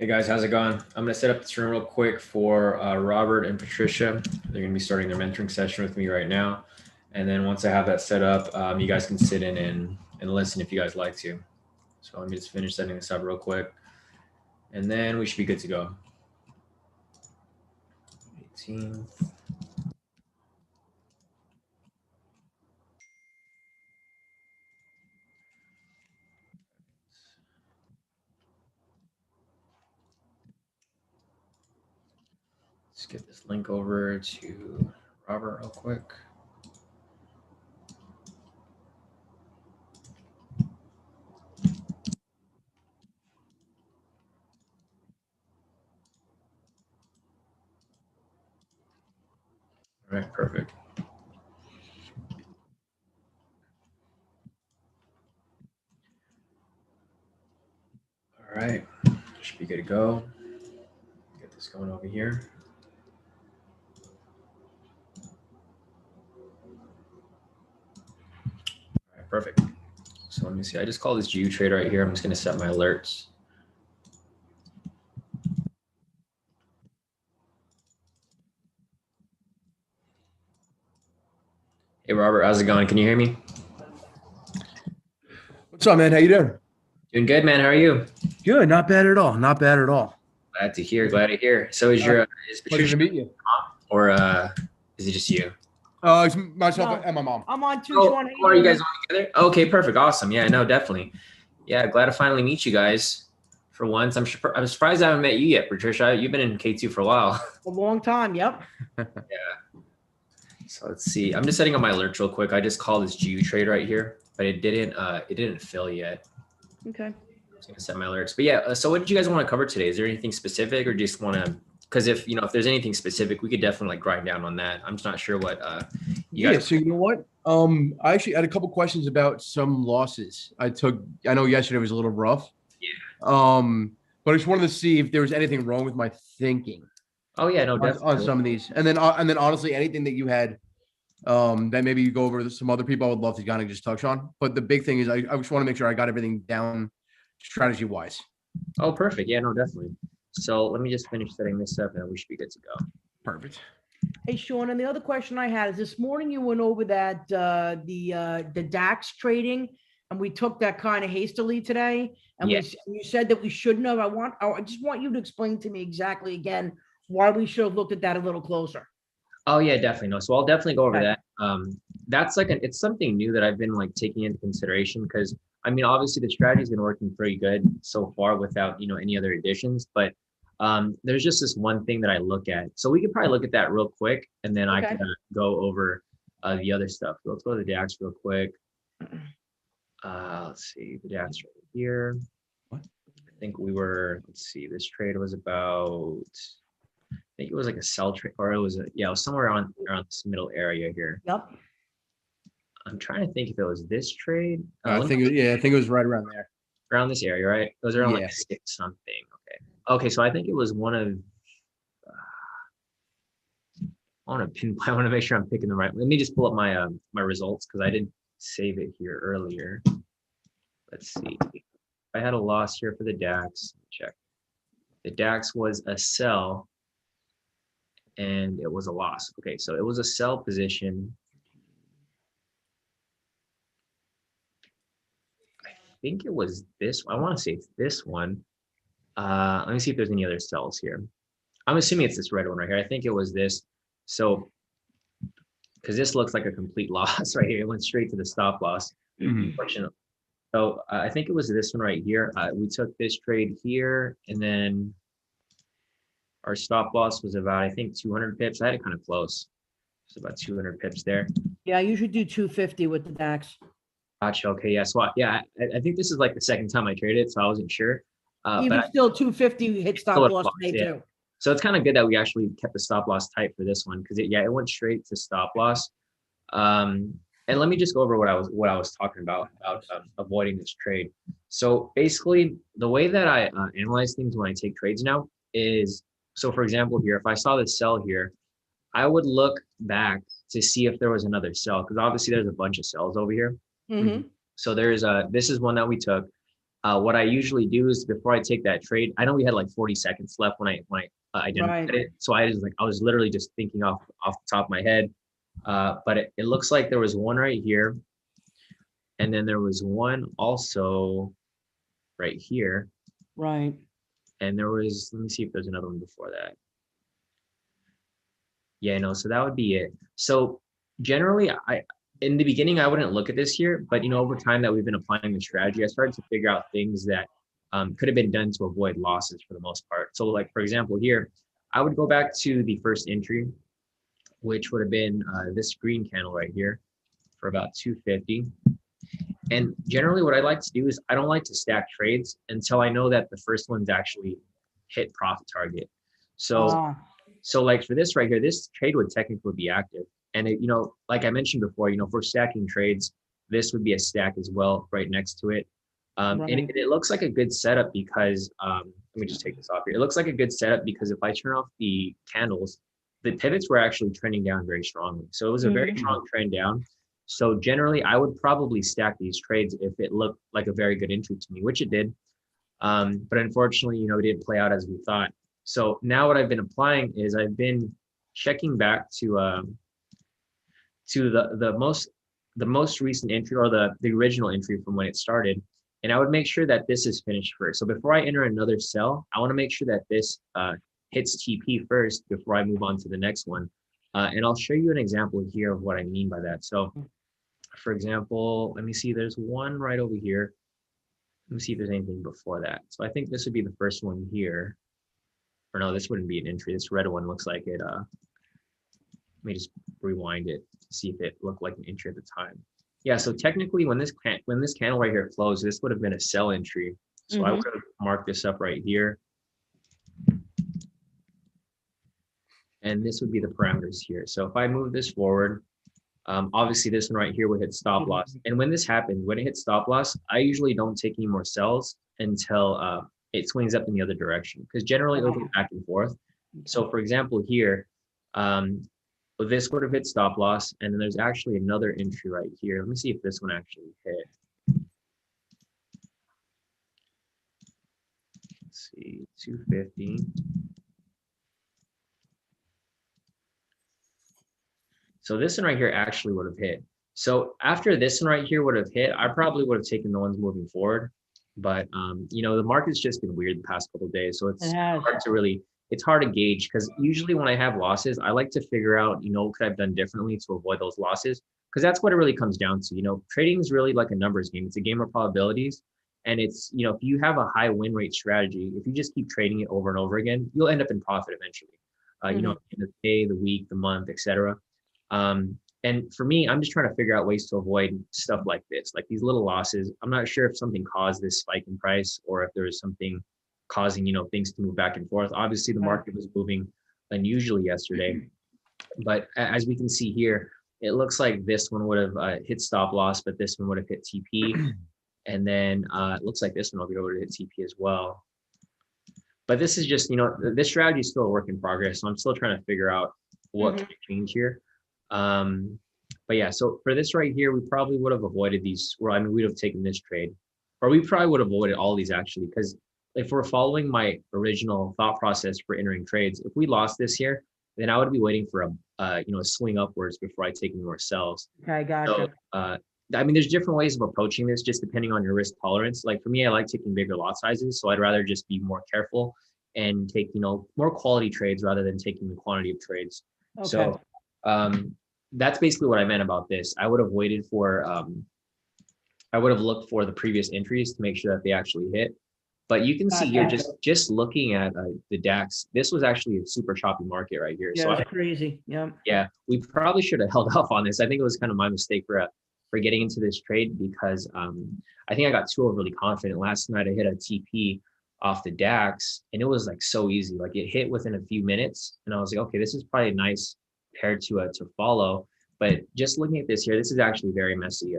Hey guys, how's it going? I'm gonna set up this room real quick for Robert and Patricia. They're gonna be starting their mentoring session with me right now. And then once I have that set up, you guys can sit in and listen if you guys like to. So let me just finish setting this up real quick. And then we should be good to go. 18th. Let's get this link over to Robert real quick. All right, perfect. All right, should be good to go. Get this going over here. All right, perfect. So let me see. I just call this GU trade right here. I'm just going to set my alerts. Hey Robert, how's it going? Can you hear me? What's up, man? How you doing? Doing good, man. How are you? Good. Not bad at all. Not bad at all. Glad to hear. Glad to hear. So is your is Pleasure Patricia to meet you. or is it just you? It's myself No. and my mom. I'm on too, Oh, Shawn. are you guys on together? Okay, perfect. Awesome. Yeah, no, definitely. Yeah, glad to finally meet you guys. For once, I'm surprised I haven't met you yet, Patricia. You've been in K2 for a while. A long time. Yep. Yeah. So let's see. I'm just setting up my alerts real quick. I just called this GU trade right here, but it didn't fill yet. Okay. I'm just gonna set my alerts. But yeah, so what did you guys want to cover today? Is there anything specific, or just want to? Because if there's anything specific, we could definitely like grind down on that. I'm just not sure what you guys. So you know what? I actually had a couple questions about some losses I took. I know yesterday was a little rough. Yeah. But I just wanted to see if there was anything wrong with my thinking. Oh yeah, no, definitely. On some of these, and then honestly, anything that you had, that maybe you go over with some other people, I would love to kind of just touch on. But the big thing is, I just want to make sure I got everything down, strategy wise. Oh, perfect. Yeah, no, definitely. So let me just finish setting this up, and we should be good to go. Perfect. Hey, Shawn, and the other question I had is this morning you went over that the DAX trading, and we took that kind of hastily today, and Yeah. you said that we shouldn't have. I just want you to explain to me exactly again why we should have looked at that a little closer. Oh yeah, definitely. No, so I'll definitely go over Okay. that. That's like it's something new that I've been like taking into consideration because I mean, obviously the strategy's been working pretty good so far without any other additions, but there's just this one thing that I look at. So we could probably look at that real quick, and then I Okay. can go over the other stuff. Let's go to the DAX real quick. Let's see the DAX right here. What? I think we were. Let's see. This trade was about. I think it was like a sell trade, or it was it was somewhere around this middle area here. Yep. I'm trying to think if it was this trade. I think it was right around there. Around this area, right? It was around Yeah. like 6 something. Okay, so I think it was one of. I want to make sure I'm picking the right. Let me just pull up my my results because I didn't save it here earlier. Let's see. I had a loss here for the DAX. Check. The DAX was a sell, and it was a loss. Okay, so it was a sell position. I think it was this. I want to say it's this one. Let me see if there's any other sells here. I'm assuming it's this red one right here. I think it was this. So, because this looks like a complete loss right here. It went straight to the stop loss. Unfortunately. So I think it was this one right here. We took this trade here, and then our stop loss was about, I think, 200 pips. I had it kind of close. It's about 200 pips there. Yeah, I usually do 250 with the DAX. Gotcha. Okay. Yeah. So I think this is like the second time I traded, so I wasn't sure. Even still, 250 hit stop loss today too. So it's kind of good that we actually kept the stop loss tight for this one because it went straight to stop loss. And let me just go over what I was talking about avoiding this trade. So basically, the way that I analyze things when I take trades now is, so for example, here, if I saw this sell here, I would look back to see if there was another sell because obviously there's a bunch of sells over here. Mm-hmm. So there's this is one that we took. what I usually do is before I take that trade, I know we had like 40 seconds left when I identified Right. it. So I was literally just thinking off the top of my head. But it looks like there was one right here. And then there was one also right here. Right. And there was, let me see if there's another one before that. Yeah, no, so that would be it. So generally, in the beginning, I wouldn't look at this here, but over time that we've been applying the strategy, I started to figure out things that could have been done to avoid losses for the most part. So like, for example, here, I would go back to the first entry, which would have been this green candle right here for about 250. And generally what I like to do is I don't like to stack trades until I know that the first one's actually hit profit target. So so like for this right here, this trade would technically be active. And it, like I mentioned before, if we're stacking trades, this would be a stack as well right next to it. And it looks like a good setup because, let me just take this off here. It looks like a good setup because if I turn off the candles, the pivots were actually trending down very strongly. So it was a very strong trend down. So generally, I would probably stack these trades if it looked like a very good entry to me, which it did. But unfortunately, it didn't play out as we thought. So now what I've been applying is I've been checking back to the most recent entry or the original entry from when it started, and I would make sure that this is finished first. So before I enter another sell, I want to make sure that this hits TP first before I move on to the next one. And I'll show you an example here of what I mean by that. So for example, let me see, there's one right over here. Let me see if there's anything before that. So I think this would be the first one here. Or no, this wouldn't be an entry. This red one looks like it. Let me just rewind it to see if it looked like an entry at the time. Yeah, so technically when this candle right here closed, this would have been a sell entry. So I would have marked this up right here. And this would be the parameters here. So if I move this forward, obviously this one right here would hit stop loss. And when this happens, when it hits stop loss, I usually don't take any more sells until it swings up in the other direction, because generally it'll go back and forth. So for example, here, this would have hit stop loss, and then there's actually another entry right here. Let me see if this one actually hit. Let's see, 250. So this one right here actually would have hit. So after this one right here would have hit, I probably would have taken the ones moving forward. But the market's just been weird the past couple of days, so it's hard to gauge, because usually when I have losses, I like to figure out, what could I have done differently to avoid those losses, because that's what it really comes down to. Trading is really like a numbers game. It's a game of probabilities, and it's, if you have a high win rate strategy, if you just keep trading it over and over again, you'll end up in profit eventually. In the day, the week, the month, etc. And for me, I'm just trying to figure out ways to avoid stuff like this, like these little losses. I'm not sure if something caused this spike in price, or if there was something causing, things to move back and forth. Obviously, the market was moving unusually yesterday, but as we can see here, it looks like this one would have hit stop loss, but this one would have hit TP. And then it looks like this one will be able to hit TP as well. But this is just, this strategy is still a work in progress. So I'm still trying to figure out what can change here. But yeah, so for this right here, we probably would have avoided these. Well, I mean, we'd have taken this trade, or we probably would have avoided all these actually, because if we're following my original thought process for entering trades, if we lost this here, then I would be waiting for a swing upwards before I take any more sells. Okay, gotcha. So, I mean, there's different ways of approaching this, just depending on your risk tolerance. Like for me, I like taking bigger lot sizes, so I'd rather just be more careful and take, more quality trades rather than taking the quantity of trades. Okay. So that's basically what I meant about this. I would have waited for, I would have looked for the previous entries to make sure that they actually hit. But you can see here, just looking at the DAX, this was actually a super choppy market right here. Yeah, so it's crazy. Yeah. Yeah, we probably should have held off on this. I think it was kind of my mistake for getting into this trade, because I think I got too overly confident. Last night I hit a TP off the DAX, and it was like so easy. Like it hit within a few minutes, and I was like, okay, this is probably a nice pair to follow. But just looking at this here, this is actually very messy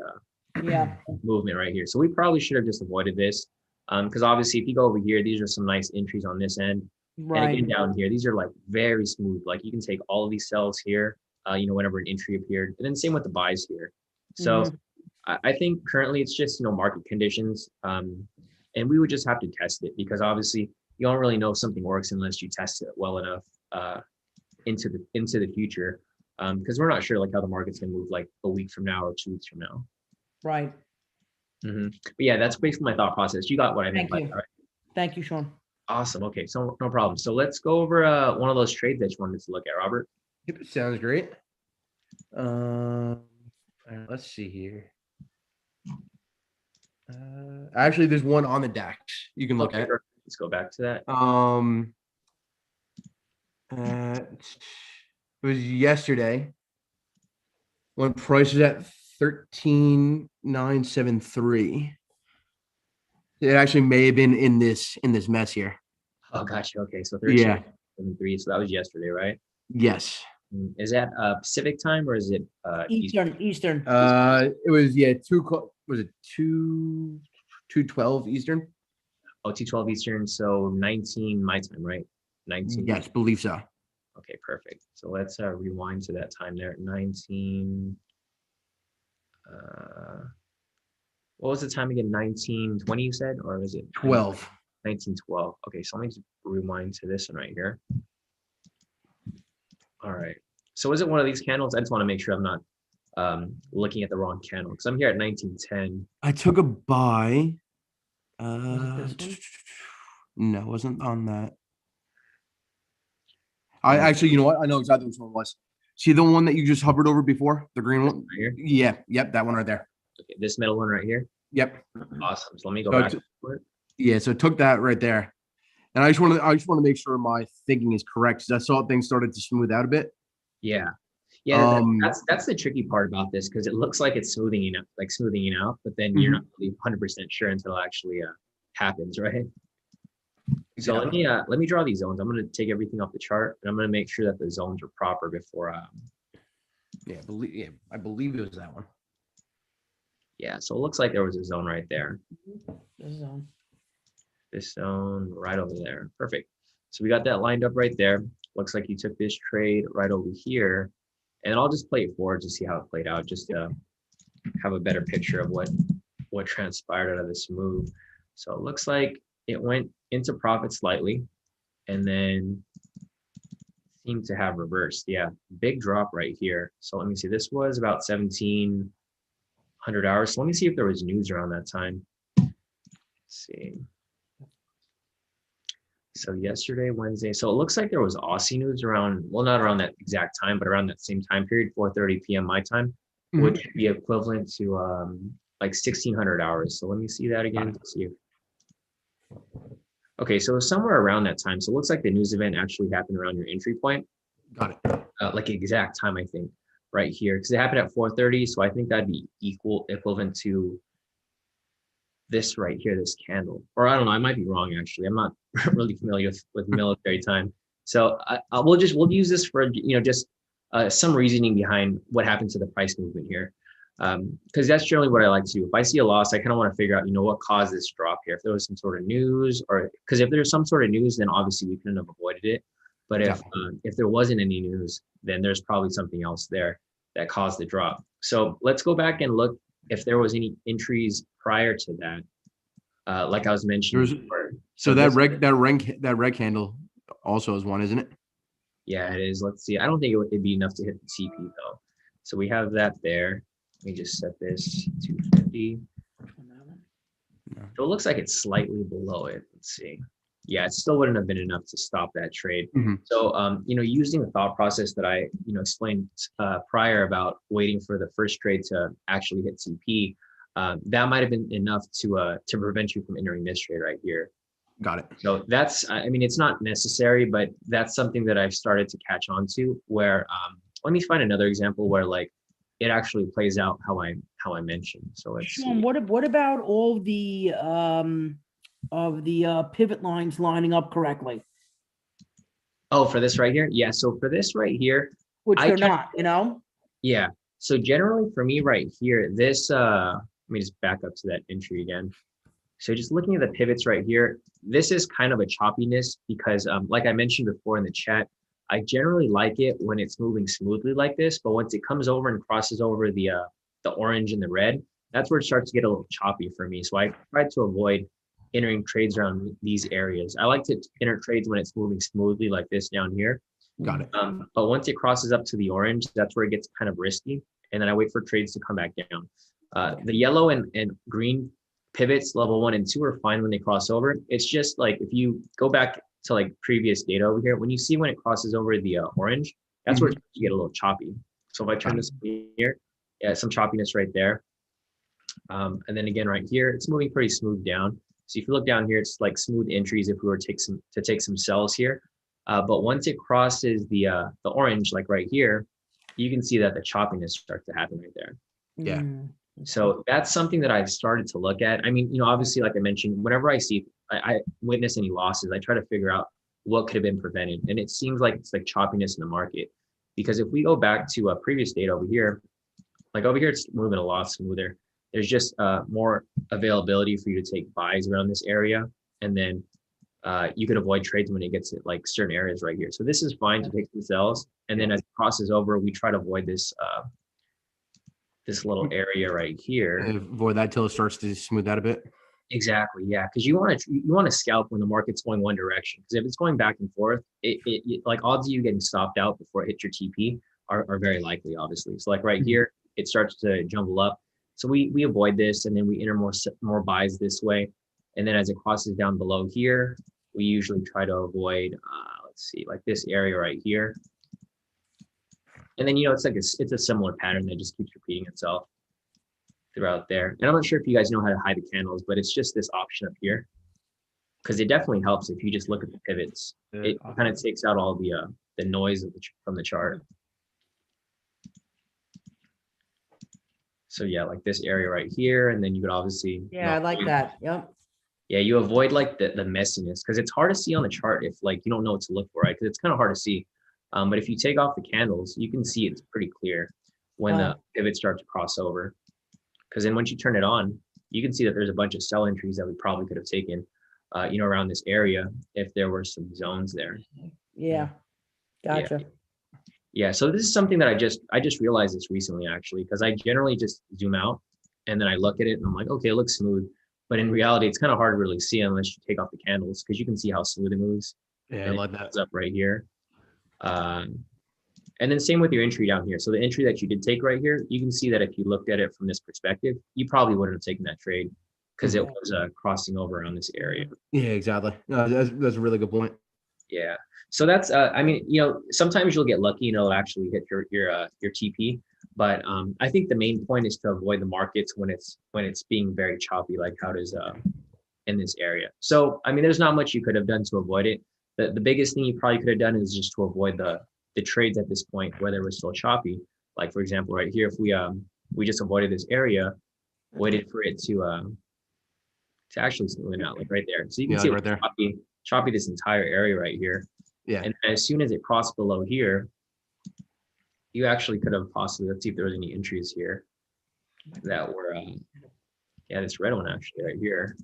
movement right here. So we probably should have just avoided this, because obviously if you go over here, these are some nice entries on this end. Right. And again, down here, these are like very smooth. Like you can take all of these sells here, whenever an entry appeared, and then same with the buys here. So I think currently it's just, market conditions. And we would just have to test it because obviously you don't really know if something works unless you test it well enough into the future. Because we're not sure like how the market's gonna move like a week from now or 2 weeks from now. Right. But yeah, that's basically my thought process. You got what I meant Thank by you. that, right? Thank you, Shawn. Awesome. Okay, so no problem. So let's go over one of those trades that you wanted to look at, Robert. Yep, sounds great. Let's see here. Actually, there's one on the DAX you can look Okay, at. perfect. Let's go back to that. It was yesterday when price was at 13,973. It actually may have been in this mess here. Oh, gotcha. Okay, so Yeah. 13.73. So that was yesterday, right? Yes. Is that Pacific time or is it Eastern? Eastern. It was was it 2:12 Eastern? Oh, 2:12 Eastern. So 19 my time, right? 19. Yes, believe so. Okay, perfect. So let's rewind to that time there. 19. What was the time again? 1920 you said, or was it 12. 1912? Okay, so let me just rewind to this one right here. All right. So is it one of these candles? I just want to make sure I'm not looking at the wrong candle because I'm here at 1910. I took a buy. Was it this one? No, it wasn't on that. I actually, you know what? I know exactly which one it was. See the one that you just hovered over before? The green one? Right here? Yeah. Yep. That one right there. Okay, this middle one right here. Yep. Awesome. So let me go So back. Yeah. So it took that right there. And I just want to make sure my thinking is correct because I saw things started to smooth out a bit. Yeah. Yeah, that's the tricky part about this because it looks like it's smoothing out, but then you're not really 100% sure until it actually happens, right? So let me draw these zones. I'm going to take everything off the chart and I'm going to make sure that the zones are proper before. I believe it was that one. Yeah, so it looks like there was a zone right there. This zone right over there. Perfect. So we got that lined up right there. Looks like you took this trade right over here. And I'll just play it forward to see how it played out, just to have a better picture of what transpired out of this move. So it looks like it went into profit slightly and then seemed to have reversed. Yeah, big drop right here. So let me see. This was about 1700 hours. So let me see if there was news around that time. Let's see. So yesterday, Wednesday. So it looks like there was Aussie news around, well, not around that exact time, but around that same time period, 4:30 p.m. my time, which would be equivalent to like 1600 hours. So let me see that again to see if. Okay, so somewhere around that time. So it looks like the news event actually happened around your entry point. Got it. Like exact time, I think, right here, because it happened at 4:30. So I think that'd be equivalent to this right here, this candle. Or I don't know, I might be wrong actually. I'm not really familiar with military time. So we'll use this for just some reasoning behind what happened to the price movement here. Because that's generally what I like to do. If I see a loss, I kind of want to figure out, what caused this drop here. If there was some sort of news, or because if there's some sort of news, then obviously we couldn't have avoided it. But if there wasn't any news, then there's probably something else there that caused the drop. So let's go back and look if there was any entries prior to that. Like I was mentioning. So that red candle also is one, isn't it? Yeah, it is. Let's see. I don't think it'd be enough to hit the TP though. So we have that there. Let me just set this 250. So it looks like it's slightly below it. Let's see. Yeah, it still wouldn't have been enough to stop that trade. So, using the thought process that I, explained prior about waiting for the first trade to actually hit TP, that might have been enough to prevent you from entering this trade right here. Got it. So that's, it's not necessary, but that's something that I've started to catch on to where, let me find another example where like it actually plays out how I mentioned. So let's see. Shawn, what about all the pivot lines lining up correctly? Oh, for this right here? Yeah. So for this right here, which they're not, Yeah. So generally for me right here, this, let me just back up to that entry again. So just looking at the pivots right here, this is kind of a choppiness because like I mentioned before in the chat, I generally like it when it's moving smoothly like this, but once it comes over and crosses over the orange and the red, that's where it starts to get a little choppy for me. So I try to avoid entering trades around these areas. I like to enter trades when it's moving smoothly like this down here. Got it. But once it crosses up to the orange, that's where it gets kind of risky. And then I wait for trades to come back down. The yellow and green pivots, level 1 and 2, are fine when they cross over. It's just like if you go back to like previous data over here, when you see when it crosses over the orange, that's where you get a little choppy. So if I turn this here, yeah, some choppiness right there. And then again, right here, it's moving pretty smooth down. So if you look down here, it's like smooth entries if we were to take some sells here. But once it crosses the orange, like right here, you can see that the choppiness starts to happen right there. Yeah. So that's something that I've started to look at. I mean, obviously, like I mentioned, whenever I witness any losses, I try to figure out what could have been prevented. And it seems like it's like choppiness in the market. Because if we go back to a previous data over here, like over here, it's moving a lot smoother. There's just more availability for you to take buys around this area. And then you can avoid trades when it gets at like certain areas right here. So this is fine to take some sells. And then as it crosses over, we try to avoid this this little area right here. And avoid that till it starts to smooth out a bit. Exactly, yeah, because you want to scalp when the market's going one direction. Because if it's going back and forth, it like odds of you getting stopped out before it hits your TP are very likely, obviously. So like right here, it starts to jumble up. So we avoid this, and then we enter more buys this way. And then as it crosses down below here, we usually try to avoid, let's see, like this area right here. And then, it's like it's a similar pattern that just keeps repeating itself throughout there. And I'm not sure if you guys know how to hide the candles, but it's just this option up here, because it definitely helps if you just look at the pivots. It kind of takes out all the noise from the chart. So yeah, like this area right here, and then you could obviously Yeah, I like that. Yep. Yeah, you avoid like the messiness, because it's hard to see on the chart if like you don't know what to look for, right? Because it's kind of hard to see. But if you take off the candles, you can see it's pretty clear when the pivots start to cross over. Because then once you turn it on, you can see that there's a bunch of sell entries that we probably could have taken, around this area if there were some zones there. Yeah. Gotcha. Yeah. So this is something that I just realized this recently, actually, because I generally just zoom out and then I look at it and I'm like, okay, it looks smooth. But in reality, it's kind of hard to really see unless you take off the candles, because you can see how smooth it moves. Yeah, I like that. It's up right here. And then same with your entry down here. So the entry that you did take right here, you can see that if you looked at it from this perspective, you probably wouldn't have taken that trade because it was crossing over on this area. Yeah, exactly. No, that's a really good point. Yeah. So that's, I mean, sometimes you'll get lucky and it'll actually hit your TP. But I think the main point is to avoid the markets when it's being very choppy, like how it is in this area. So, I mean, there's not much you could have done to avoid it. The biggest thing you probably could have done is just to avoid the trades at this point where they were still choppy. Like for example, right here, if we just avoided this area, waited for it to actually smooth out, like right there. So you can see right there. Choppy this entire area right here. Yeah. And as soon as it crossed below here, you actually could have possibly, let's see if there was any entries here that were, this red one actually right here.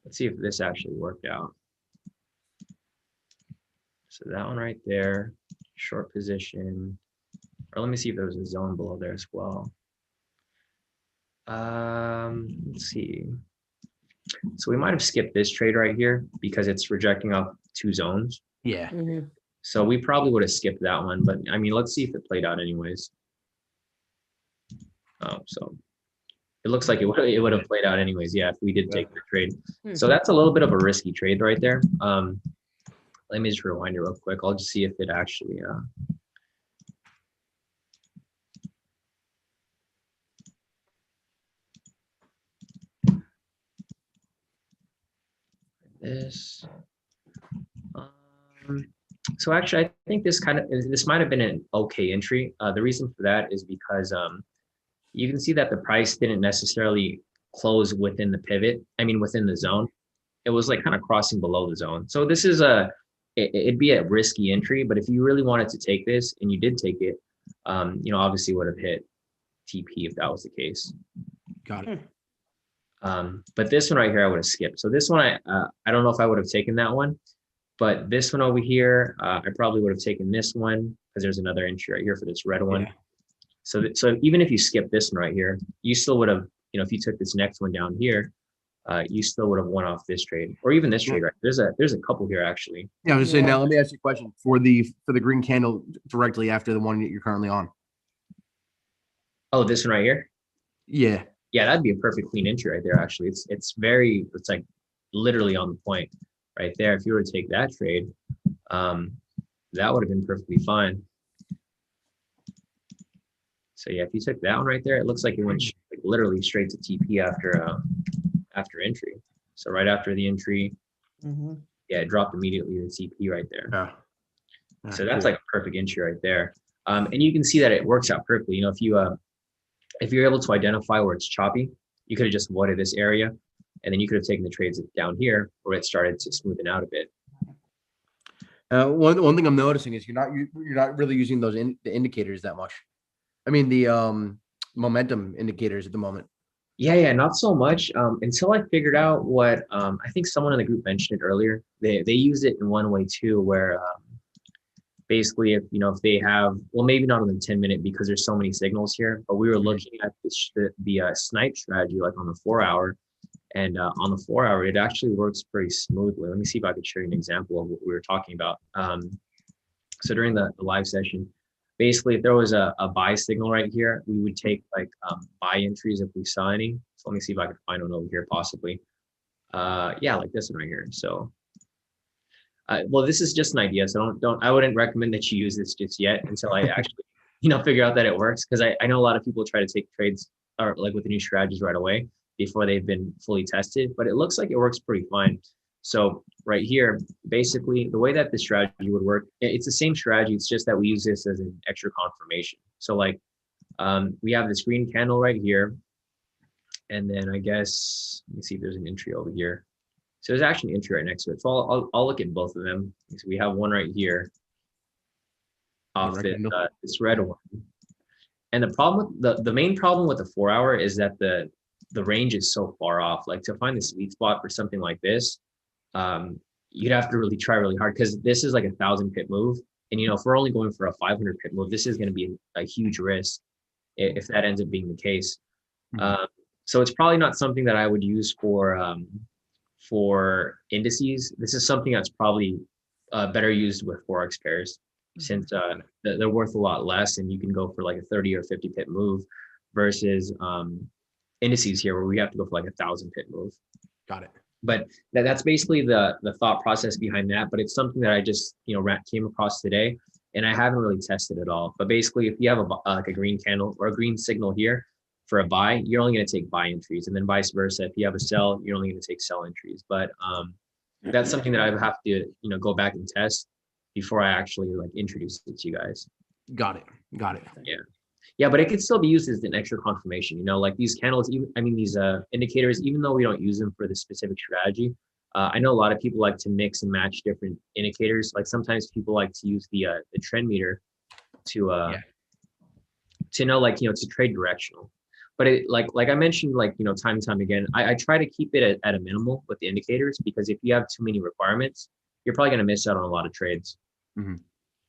Let's see if this actually worked out. So that one right there, short position, or let me see if there was a zone below there as well. Let's see. So we might have skipped this trade right here because it's rejecting off two zones. Yeah. Mhm. So we probably would have skipped that one, but I mean, let's see if it played out anyways. Oh, so it looks like it would have played out anyways. Yeah, if we did take the trade. So that's a little bit of a risky trade right there. Let me just rewind it real quick. I'll just see if it actually, this. So actually, I think this might have been an okay entry. The reason for that is because you can see that the price didn't necessarily close within the pivot. I mean, within the zone. It was like kind of crossing below the zone. So this is it'd be a risky entry, but if you really wanted to take this and you did take it, obviously would have hit TP if that was the case. Got it. But this one right here, I would have skipped. So this one, I don't know if I would have taken that one, but this one over here, I probably would have taken this one because there's another entry right here for this red one. So even if you skip this one right here, you still would have, if you took this next one down here, you still would have won off this trade or even this trade, right? There's a couple here actually. Yeah, I was just saying, Yeah. now let me ask you a question for the green candle directly after the one that you're currently on. Oh, this one right here. Yeah. Yeah, that'd be a perfect clean entry right there. Actually, it's like literally on the point right there. If you were to take that trade, that would have been perfectly fine. So yeah, if you took that one right there, it looks like it went literally straight to TP after entry. So right after the entry, yeah, it dropped immediately to TP right there. Yeah. So that's like a perfect entry right there. And you can see that it works out perfectly. You know, if you're able to identify where it's choppy, you could have just avoided this area, and then you could have taken the trades down here where it started to smoothen out a bit. One thing I'm noticing is you're not really using those the indicators that much. I mean the momentum indicators at the moment. Yeah, not so much until I figured out what I think someone in the group mentioned it earlier. They use it in one way too, where basically if they have, well, maybe not on the 10-minute because there's so many signals here, but we were looking at the snipe strategy like on the 4-hour, and on the 4-hour it actually works pretty smoothly. Let me see if I could show you an example of what we were talking about. So during the live session, basically if there was a buy signal right here, we would take like buy entries if we saw any. So let me see if I can find one over here possibly. Yeah, like this one right here. So well, this is just an idea, so I wouldn't recommend that you use this just yet until I actually figure out that it works, because I know a lot of people try to take trades or like with the new strategies right away before they've been fully tested, but it looks like it works pretty fine. So right here, basically the way that the strategy would work, it's the same strategy, it's just that we use this as an extra confirmation. So like we have this green candle right here, and then I guess let me see if there's an entry over here. So there's actually an entry right next to it. So I'll look at both of them. So we have one right here off this red one. And the problem with the main problem with the 4-hour is that the range is so far off. Like to find the sweet spot for something like this, you'd have to really try really hard, because this is like 1,000 pip move. And if we're only going for a 500 pip move, this is going to be a huge risk if that ends up being the case. So it's probably not something that I would use for indices. This is something that's probably better used with Forex pairs, since they're worth a lot less, and you can go for like a 30 or 50 pip move versus indices here where we have to go for like 1,000 pip move. Got it. But that's basically the thought process behind that. But it's something that I just came across today, and I haven't really tested at all. But basically, if you have like a green candle or a green signal here for a buy, you're only going to take buy entries, and then vice versa. If you have a sell, you're only going to take sell entries. But that's something that I have to go back and test before I actually like introduce it to you guys. Got it. Yeah, but it could still be used as an extra confirmation. Like these candles, these indicators, even though we don't use them for the specific strategy, I know a lot of people like to mix and match different indicators. Like sometimes people like to use the trend meter to know, like to trade directional. But it, like I mentioned, like time and time again, I try to keep it at a minimal with the indicators, because if you have too many requirements, you're probably going to miss out on a lot of trades.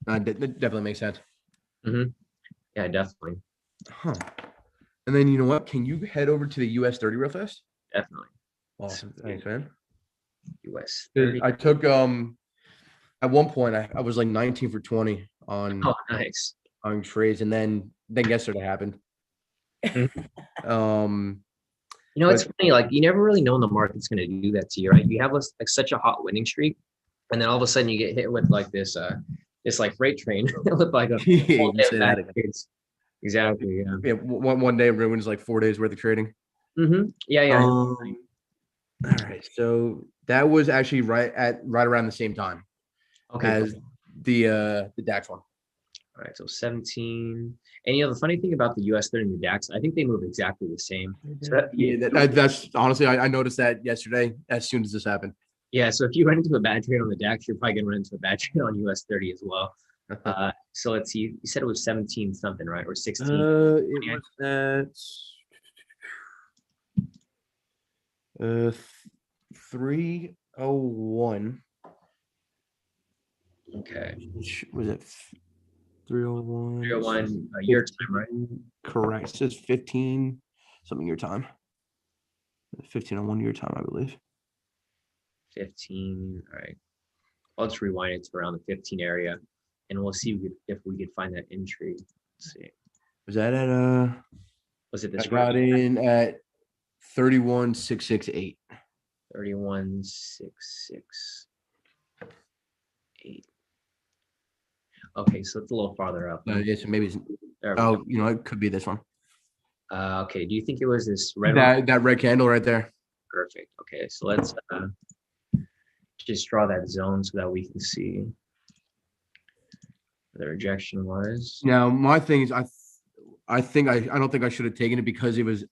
That definitely makes sense. Yeah, definitely. And then you know what? Can you head over to the US 30 real fast? Definitely. Awesome. Thanks, man. US 30. I took at one point I was like 19 for 20 on nice on trades, and then yesterday happened. It's But- funny, like you never really know when the market's going to do that to you, right? You have such a hot winning streak, and then all of a sudden you get hit with like this like freight train with like a whole day of bad trades. Exactly. Yeah, one day ruins like 4 days worth of trading. Yeah. All right, so that was actually right around the same time as cool. the DAX one. All right, so 17. And the funny thing about the US 30 and the DAX, I think they move exactly the same. So That's honestly, I noticed that yesterday as soon as this happened. Yeah, so if you run into a bad trade on the DAX, you're probably going to run into a bad trade on US 30 as well. So let's see. You said it was 17 something, right? Or 16? It was at 301. Okay. Was it 301? 301 your time, right? Correct. It says 15 something your time. 15 on 1 year time, I believe. 15. All right. Let's rewind it to around the 15 area, and we'll see if we could find that entry. Let's see. Was that at Was it I this got in at 31,668. 31,668. Okay, so it's a little farther up. Yeah, so maybe it's, There we go. you know, it could be this one. Okay, do you think it was this red one? That red candle right there. Perfect. Okay, so let's just draw that zone so that we can see where the rejection was. Now, my thing is, I don't think I should have taken it because it was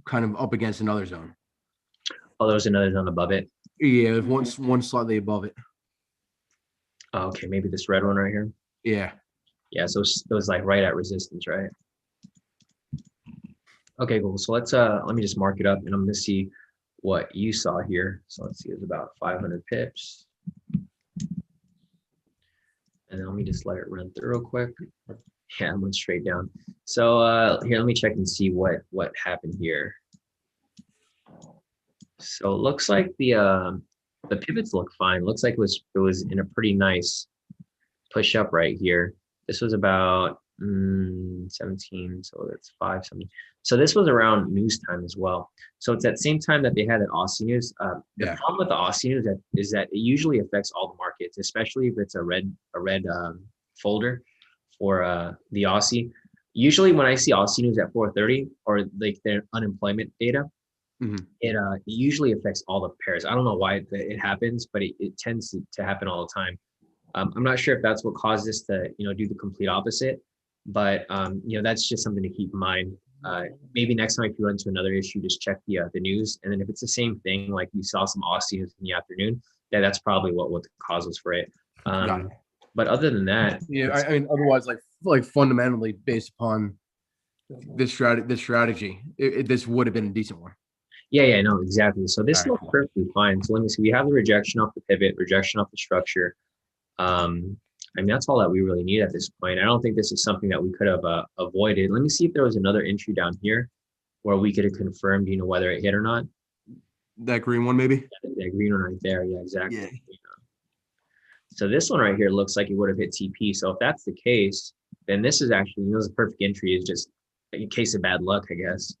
kind of up against another zone. Oh, there was another zone above it. Yeah, it was one slightly above it. Okay, maybe this red one right here. Yeah. Yeah, so it was like right at resistance, right? Okay, cool. So let me just mark it up, and I'm gonna see what you saw here. So let's see, it's about 500 pips. And then let me just let it run through real quick. Yeah, I went straight down. So here, let me check and see what happened here. So it looks like the pivots look fine. Looks like it was in a pretty nice push up right here. This was about 17, so that's 5 something. So this was around news time as well. So it's that same time that they had at Aussie News. The problem with the Aussie News is that it usually affects all the markets, especially if it's a red folder for the Aussie. Usually when I see Aussie News at 4:30 or like their unemployment data, it usually affects all the pairs. I don't know why it happens, but it tends to happen all the time. I'm not sure if that's what caused us to, do the complete opposite, but that's just something to keep in mind. Maybe next time if you run into another issue, just check the news, and then if it's the same thing, like you saw some Aussie news in the afternoon, that's probably what the cause was for it. But other than that, yeah, I mean, otherwise, like fundamentally based upon this strategy, this would have been a decent one. Yeah, no, exactly. So this looks perfectly fine. So let me see. We have the rejection off the pivot, rejection off the structure. I mean, that's all that we really need at this point. I don't think this is something that we could have avoided. Let me see if there was another entry down here where we could have confirmed, whether it hit or not. That green one, maybe? That green one right there. Yeah, exactly. Yeah. So this one right here looks like it would have hit TP. So if that's the case, then this is actually, this is a perfect entry. Is just a case of bad luck, I guess.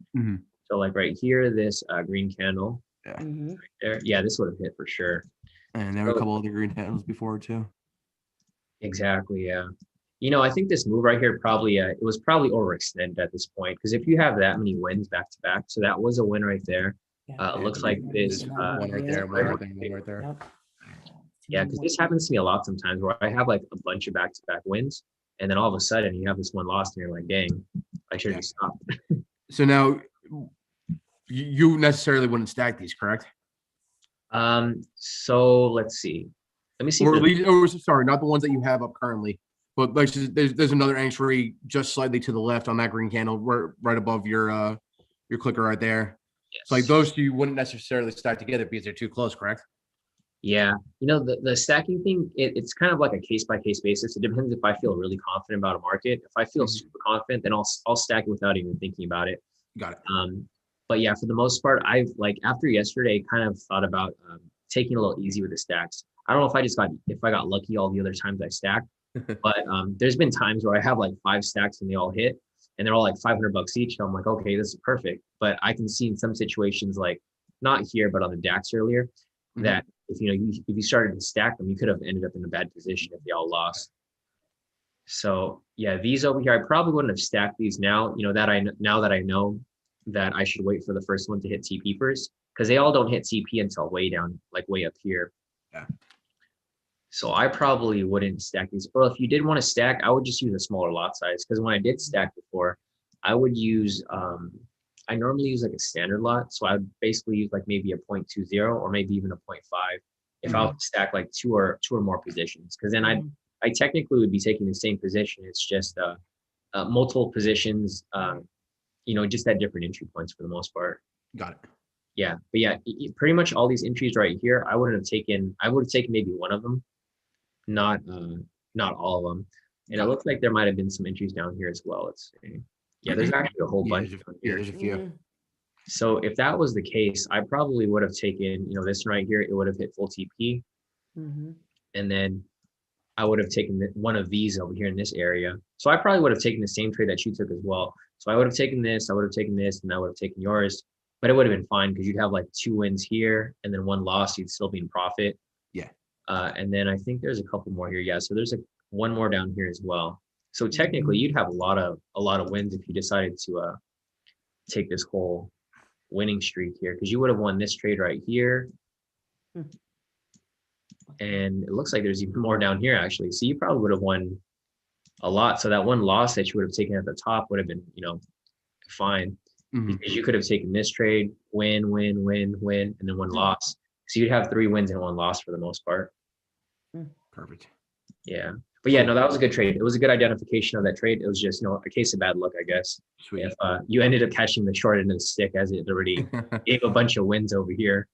So like right here, this green candle. Yeah. Right there. Yeah, this would have hit for sure. And there were a couple other green candles before too. Exactly. Yeah. I think this move right here probably it was probably overextended at this point, because if you have that many wins back to back, so that was a win right there. It looks like this one right there, one right there. Yep. Yeah, because this happens to me a lot sometimes where I have like a bunch of back to back wins, and then all of a sudden you have this one lost, and you're like, dang, I should have stopped. So now you necessarily wouldn't stack these, correct? So let's see. Let me see. Or at least, sorry, not the ones that you have up currently, but like there's another entry just slightly to the left on that green candle, right above your clicker right there. Yes. So like those two you wouldn't necessarily stack together because they're too close, correct? Yeah, the stacking thing, it's kind of like a case by case basis. It depends if I feel really confident about a market. If I feel super confident, then I'll stack it without even thinking about it. Got it. But yeah, for the most part, I've like after yesterday kind of thought about taking it a little easy with the stacks. I don't know if I got lucky all the other times I stacked, but there's been times where I have like 5 stacks and they all hit, and they're all like $500 each. So I'm like, okay, this is perfect. But I can see in some situations, like not here, but on the DAX earlier, that if you started to stack them, you could have ended up in a bad position if they all lost. So yeah, these over here, I probably wouldn't have stacked these now. Now that I know that I should wait for the first one to hit TP first, because they all don't hit TP until way down, like way up here. Yeah. So I probably wouldn't stack these. Or if you did want to stack, I would just use a smaller lot size, because when I did stack before, I would use I normally use like a standard lot. So I would basically use like maybe a 0.20 or maybe even a 0.5 if I would stack like two or more positions, because then I technically would be taking the same position. It's just multiple positions, just at different entry points for the most part. Got it. Yeah, but yeah, pretty much all these entries right here, I would have taken maybe one of them, not all of them. And it looks like there might have been some entries down here as well. Let's see. Yeah, there's actually a whole bunch. There's a few. So if that was the case, I probably would have taken, this one right here, it would have hit full TP. Mhm. And then I would have taken one of these over here in this area. So I probably would have taken the same trade that you took as well. So I would have taken this, I would have taken this, and I would have taken yours. But it would have been fine because you'd have like 2 wins here and then 1 loss. You'd still be in profit. Yeah. And then I think there's a couple more here. Yeah. So there's one more down here as well. So technically, you'd have a lot of wins if you decided to take this whole winning streak here, because you would have won this trade right here. And it looks like there's even more down here actually. So you probably would have won a lot. So that 1 loss that you would have taken at the top would have been, fine. Because you could have taken this trade, win, win, win, win, and then 1 loss. So you'd have 3 wins and 1 loss for the most part. Perfect. Yeah. But yeah, no, that was a good trade. It was a good identification of that trade. It was just, a case of bad luck, I guess. Sweet. If you ended up catching the short end of the stick, as it already gave a bunch of wins over here.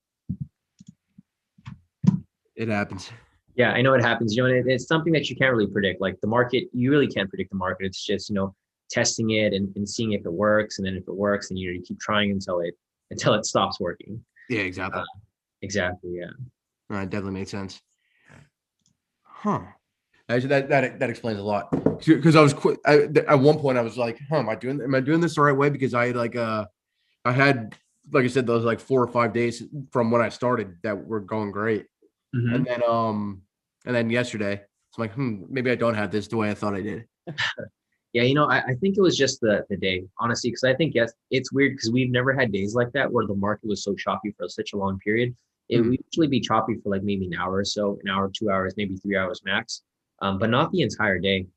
It happens. Yeah, I know it happens. It's something that you can't really predict. Like the market, you really can't predict the market. It's just, testing it and seeing if it works. And then if it works, then you keep trying until it stops working. Yeah, exactly. Exactly. Yeah. It definitely makes sense. Huh. Actually, that explains a lot. Because I was at one point I was like, am I doing this the right way? Because I had, like I said, those like 4 or 5 days from when I started that were going great. Mm-hmm. And then yesterday, it's like, maybe I don't have this the way I thought I did. Yeah, I think it was just the day, honestly, because I think, yes, it's weird because we've never had days like that where the market was so choppy for such a long period. It would usually be choppy for like maybe an hour or so, an hour, 2 hours, maybe 3 hours max, but not the entire day,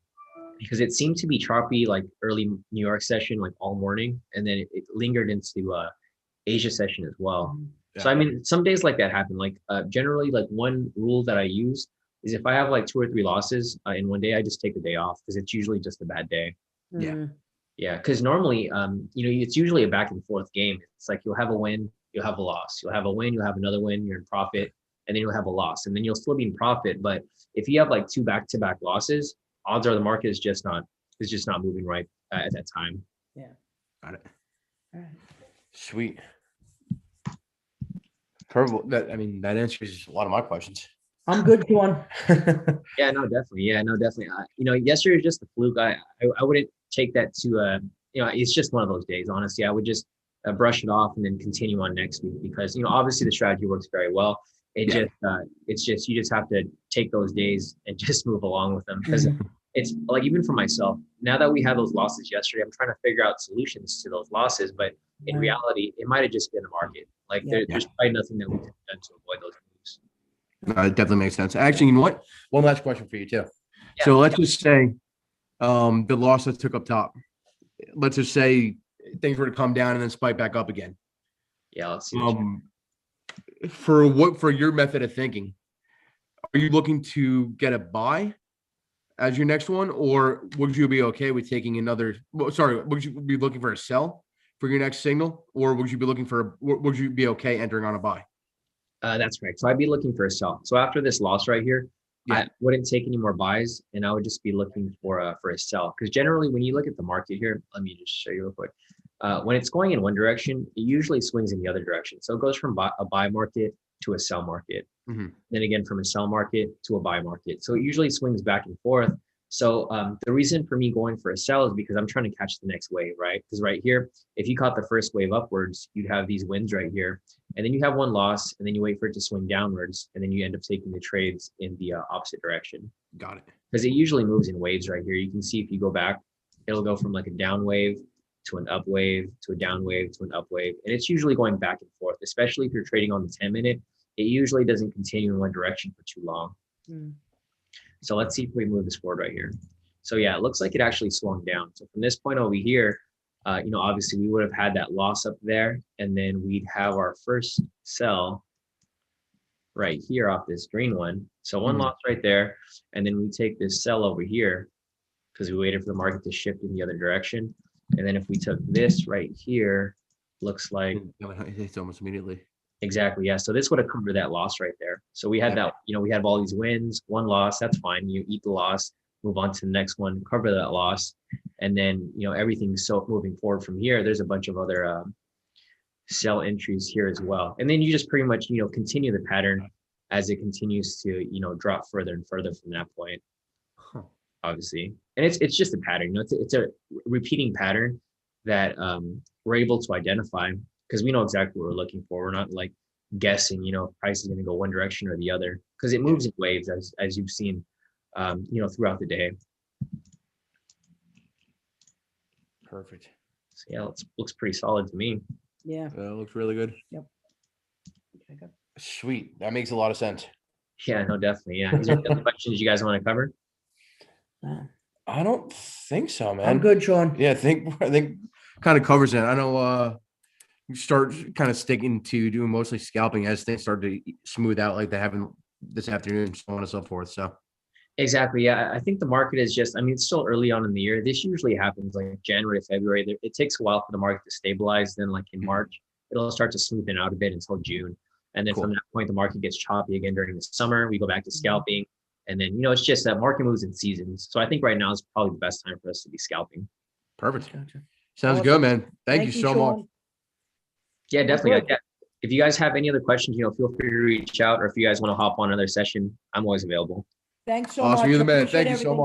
because it seemed to be choppy like early New York session, like all morning, and then it lingered into Asia session as well. Yeah. So I mean, some days like that happen. Like generally, like one rule that I use is if I have like 2 or 3 losses in one day, I just take the day off because it's usually just a bad day. Yeah. Yeah, because normally, it's usually a back and forth game. It's like you'll have a win, you'll have a loss, you'll have a win, you'll have another win, you're in profit, and then you'll have a loss, and then you'll still be in profit. But if you have like 2 back-to-back losses, odds are the market is just not moving right at that time. Yeah. Got it. All right. Sweet. Perfect. That answers a lot of my questions. I'm good, Shawn. Yeah, no, definitely. Yeah, no, definitely. Yesterday was just a fluke. I wouldn't take that to it's just one of those days. Honestly, I would just brush it off and then continue on next week because obviously the strategy works very well. It's just you just have to take those days and just move along with them because it's like even for myself. Now that we had those losses yesterday, I'm trying to figure out solutions to those losses, but in reality, it might have just been the market. Like there's probably nothing that we could have done to avoid those moves. No, it definitely makes sense. Actually, you know what? One last question for you too. Yeah. So let's just say the loss that took up top. Let's just say things were to come down and then spike back up again. Yeah, let's see. For your method of thinking, are you looking to get a buy as your next one, or would you be okay with taking another? Would you be looking for a sell for your next signal, or would you be okay entering on a buy? That's correct. So I'd be looking for a sell. So after this loss right here, I wouldn't take any more buys, and I would just be looking for a sell. Because generally, when you look at the market here, let me just show you real quick. When it's going in one direction, it usually swings in the other direction. So it goes from a buy market to a sell market. Then again, from a sell market to a buy market. So it usually swings back and forth. So the reason for me going for a sell is because I'm trying to catch the next wave, right? Because right here, if you caught the first wave upwards, you'd have these wins right here. And then you have one loss, and then you wait for it to swing downwards, and then you end up taking the trades in the opposite direction. Got it. Because it usually moves in waves right here. You can see if you go back, it'll go from like a down wave to an up wave to a down wave to an up wave. And it's usually going back and forth, especially if you're trading on the 10-minute. It usually doesn't continue in one direction for too long. So let's see if we move this forward right here. So yeah, it looks like it actually swung down. So from this point over here, obviously we would have had that loss up there, and then we'd have our first sell right here off this green one. So one loss right there, and then we take this sell over here because we waited for the market to shift in the other direction. And then if we took this right here, looks like it's almost immediately. Exactly. Yeah. So this would have covered that loss right there. So we had that, we had all these wins, one loss. That's fine. You eat the loss, move on to the next one, cover that loss. And then, everything's so moving forward from here. There's a bunch of other sell entries here as well. And then you just pretty much, continue the pattern as it continues to, drop further and further from that point, Huh. obviously. And it's just a pattern, it's a repeating pattern that we're able to identify because we know exactly what we're looking for. We're not like guessing, if price is going to go one direction or the other, because it moves in waves as you've seen, throughout the day. Perfect. So yeah, looks pretty solid to me. Yeah. Looks really good. Okay. Sweet. That makes a lot of sense. Yeah, no, definitely. Yeah. Is there any other questions you guys want to cover? I don't think so, man. I'm good, Shawn. Yeah, I think kind of covers it. I know you start kind of sticking to doing mostly scalping as things start to smooth out like they haven't this afternoon, so on and so forth. So Exactly. Yeah. I think the market is just, it's still early on in the year. This usually happens like January, February. It takes a while for the market to stabilize. Then like in March, it'll start to smoothen out a bit until June. And then Cool. from that point, the market gets choppy again during the summer. We go back to scalping. And then, it's just that market moves in seasons. So I think right now is probably the best time for us to be scalping. perfect. Gotcha. Sounds Awesome. good, man. Thank you so Shawn. much. Yeah, definitely. good. Yeah. If you guys have any other questions, feel free to reach out, or if you guys want to hop on another session, I'm always available. Thanks so Awesome. much. You're the man. Appreciate Thank you so everything. much.